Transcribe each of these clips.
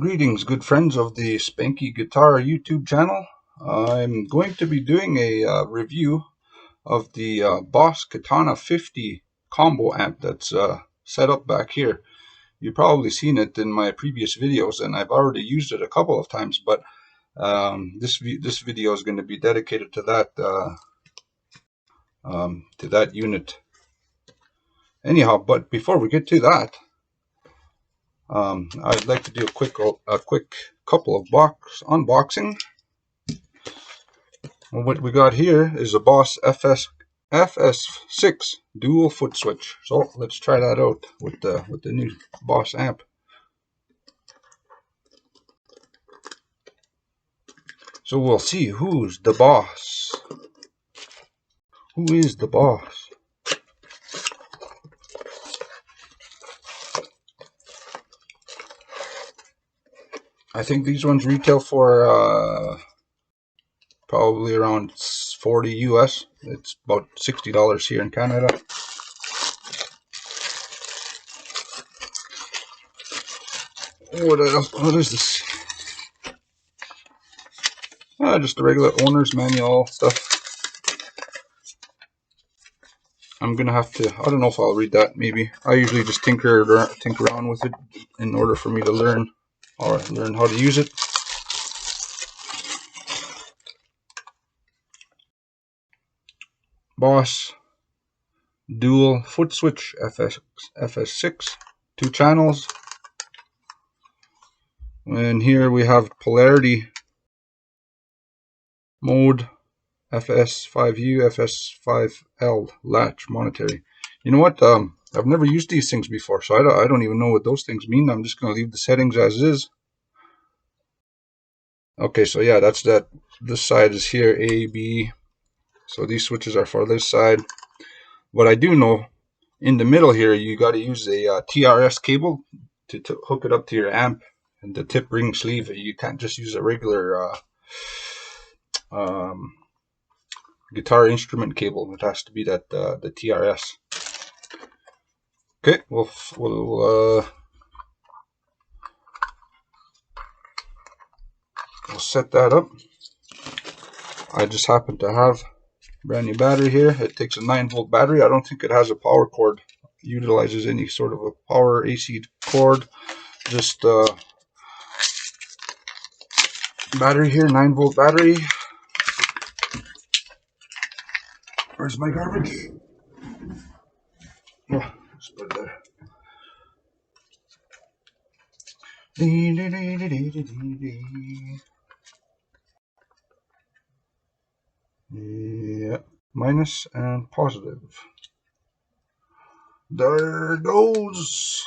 Greetings, good friends of the Spankey Guitar YouTube channel. I'm going to be doing a review of the Boss Katana 50 combo amp that's set up back here. You've probably seen it in my previous videos, and I've already used it a couple of times, but this video is going to be dedicated to that unit. Anyhow, but before we get to that, I'd like to do a quick couple of unboxing. And what we got here is a Boss FS-6 dual foot switch. So let's try that out with the new Boss amp. So we'll see who's the boss. Who is the boss? I think these ones retail for probably around 40 US. It's about $60 here in Canada. What is this? Just a regular owner's manual stuff. I'm gonna have to, I don't know if I'll read that, maybe. I usually just tinker around with it in order for me to learn how to use it. Boss dual foot switch FS-6, 2 channels, and here we have polarity mode, FS5U, FS5L, latch, monetary. You know what? I've never used these things before, so I don't even know what those things mean. I'm just going to leave the settings as is. Okay, so yeah, that's that. This side is here, A, B. So these switches are for this side. But I do know in the middle here, you got to use a TRS cable to hook it up to your amp and the tip ring sleeve. You can't just use a regular guitar instrument cable. It has to be that the TRS. Okay, we'll set that up. I just happen to have brand new battery here. It takes a 9-volt battery. I don't think it has a power cord. It utilizes any sort of a power AC cord. Just battery here, 9-volt battery. Where's my garbage? Oh, let's put it there. Yeah, minus and positive. There it goes.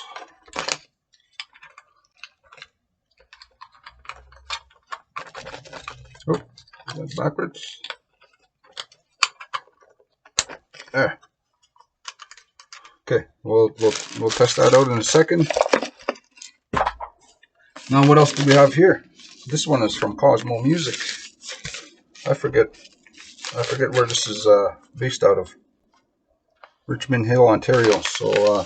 Oh, that's backwards. There. Okay, we'll test that out in a second. Now, what else do we have here? This one is from Cosmo Music. I forget where this is based out of. Richmond Hill, Ontario. So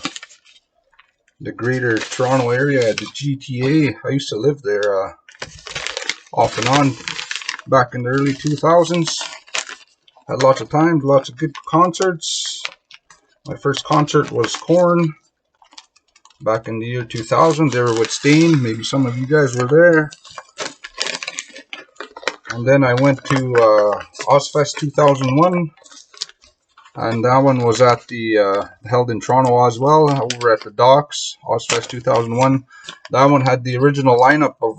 the Greater Toronto area, the GTA. I used to live there off and on back in the early 2000s. Had lots of time, lots of good concerts. My first concert was Korn back in the year 2000. They were with Stain. Maybe some of you guys were there. And then I went to Ozfest 2001. And that one was at the held in Toronto as well, over at the Docks, Ozfest 2001. That one had the original lineup of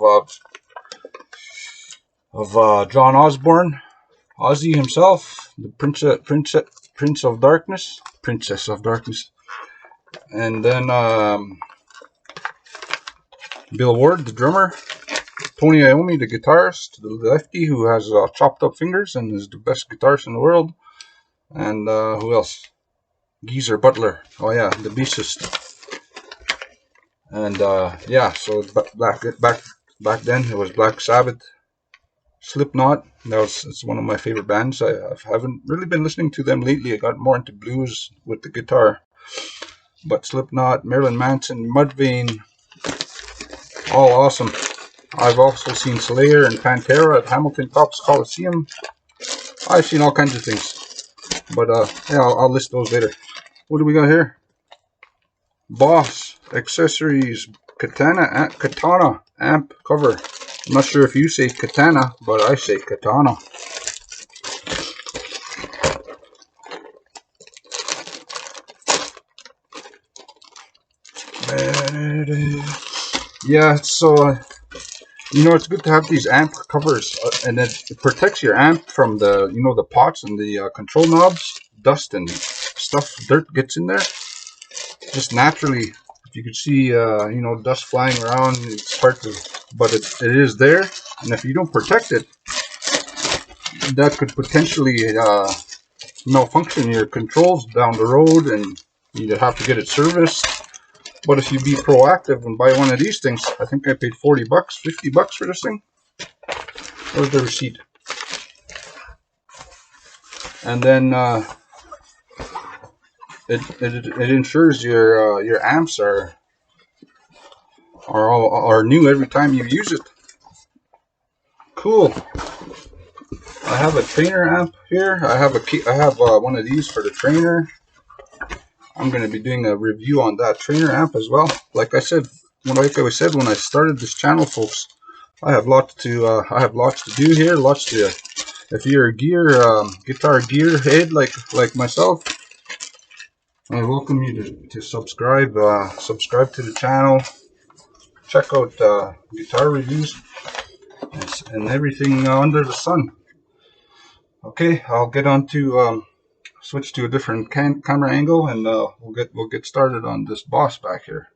John Osborne, Ozzy himself, the Princess of Darkness, and then Bill Ward, the drummer, Tony Iommi, the guitarist, the lefty who has chopped up fingers and is the best guitarist in the world. And who else? Geezer Butler. Oh yeah, the bassist. And yeah, so back then it was Black Sabbath, Slipknot. It's one of my favorite bands. I haven't really been listening to them lately. I got more into blues with the guitar. But Slipknot, Marilyn Manson, Mudvayne, all awesome. I've also seen Slayer and Pantera at Hamilton Cops Coliseum. I've seen all kinds of things, but yeah, I'll list those later. What do we got here? Boss accessories, Katana amp cover. I'm not sure if you say Katana, but I say Katana. Yeah, so you know, it's good to have these amp covers, and it protects your amp from the, you know, the pots and the control knobs. Dust and stuff, dirt gets in there. Just naturally, if you could see, you know, dust flying around, it's hard to, but it is there. And if you don't protect it, that could potentially malfunction your controls down the road, and you have to get it serviced. But if you be proactive and buy one of these things, I think I paid 40 bucks, 50 bucks for this thing. Where's the receipt? And then it ensures your amps are new every time you use it. Cool. I have a trainer amp here. I have one of these for the trainer. I'm going to be doing a review on that trainer amp as well. Like I said when I started this channel, folks, I have lots to do here. If you're a guitar gearhead like myself, I welcome you to subscribe. Subscribe to the channel. Check out guitar reviews and everything under the sun. Okay, I'll get on to switch to a different camera angle, and we'll get started on this Boss back here.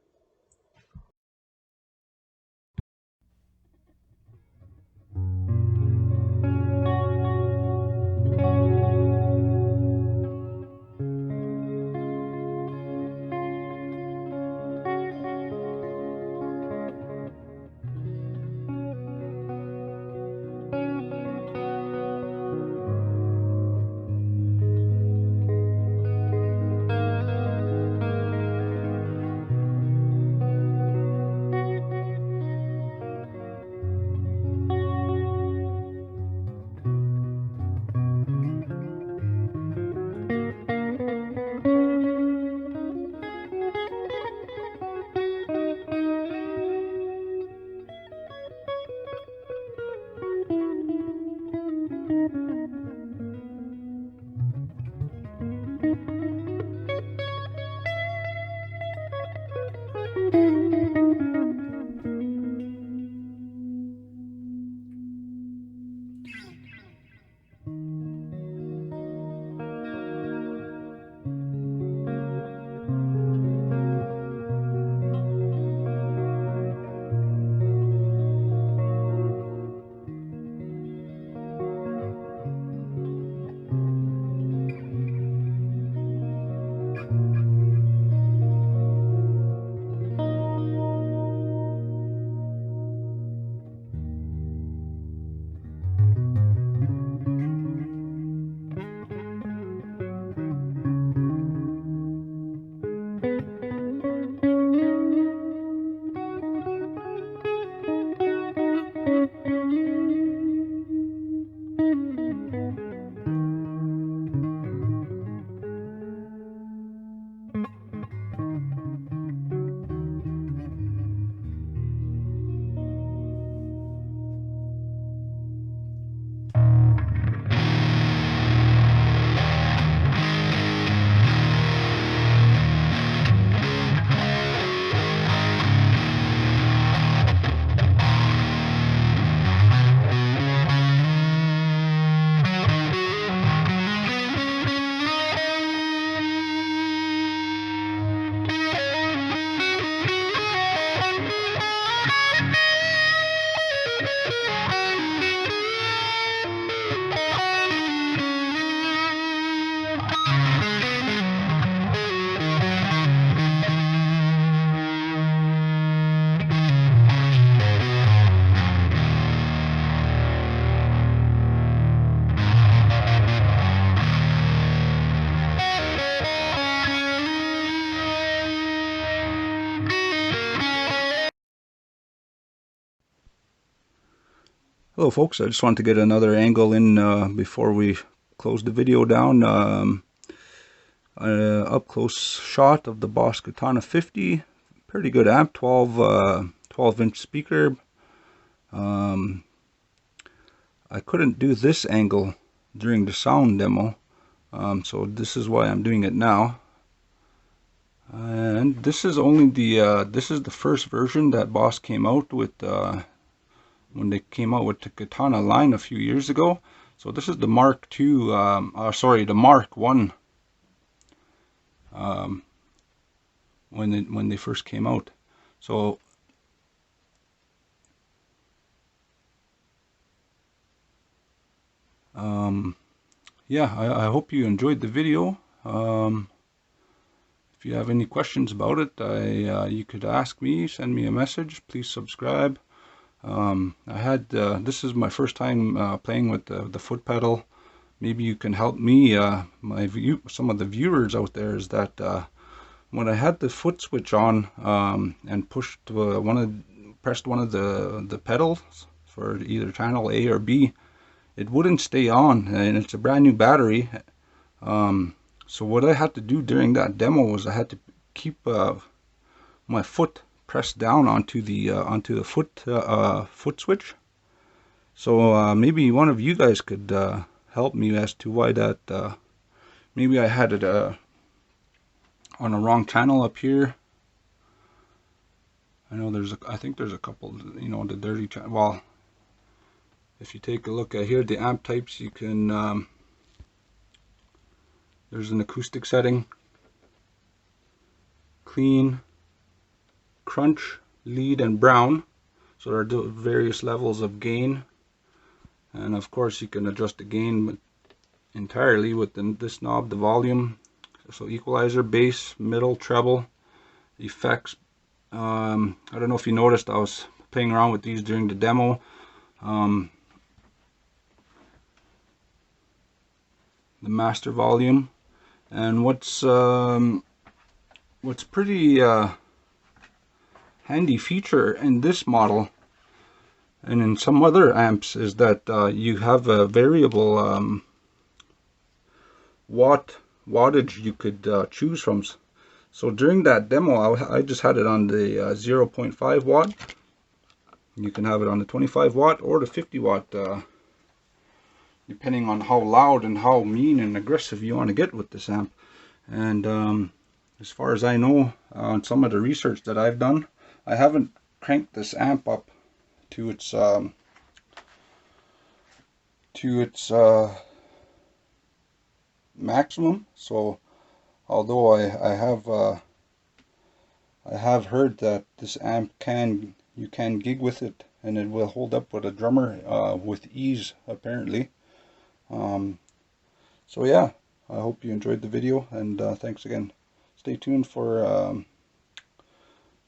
Hello folks, I just wanted to get another angle in before we close the video down. Up close shot of the Boss Katana 50. Pretty good amp, 12-inch speaker. I couldn't do this angle during the sound demo, so this is why I'm doing it now. And this is only this is the first version that Boss came out with when they came out with the Katana line a few years ago. So this is the Mark II, sorry, the Mark I, when they first came out. So yeah, I hope you enjoyed the video. If you have any questions about it, you could ask me, send me a message. Please subscribe. This is my first time playing with the foot pedal. Maybe you can help me. Some of the viewers out there is that when I had the foot switch on and pushed pressed one of the pedals for either channel A or B, it wouldn't stay on, and it's a brand new battery. So what I had to do during that demo was I had to keep my foot pressed down onto the foot switch. So maybe one of you guys could help me as to why that. Maybe I had it on a wrong channel up here. I know I think there's a couple, you know, the dirty channel. Well, if you take a look at here, the amp types, you can. There's an acoustic setting, clean, crunch, lead, and brown. So there are various levels of gain, and of course you can adjust the gain entirely with this knob, the volume. So equalizer, bass, middle, treble, effects. I don't know if you noticed, I was playing around with these during the demo. The master volume, and what's pretty handy feature in this model and in some other amps is that you have a variable wattage you could choose from. So during that demo, I just had it on the 0.5 watt. You can have it on the 25 watt or the 50 watt, depending on how loud and how mean and aggressive you want to get with this amp. And as far as I know, on some of the research that I've done, I haven't cranked this amp up to its maximum. So although I have heard that this amp you can gig with it and it will hold up with a drummer with ease, apparently. So yeah, I hope you enjoyed the video, and thanks again. Stay tuned for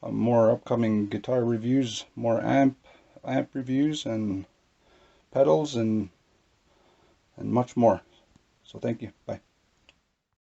more upcoming guitar reviews, more amp reviews and pedals and much more. So thank you. Bye.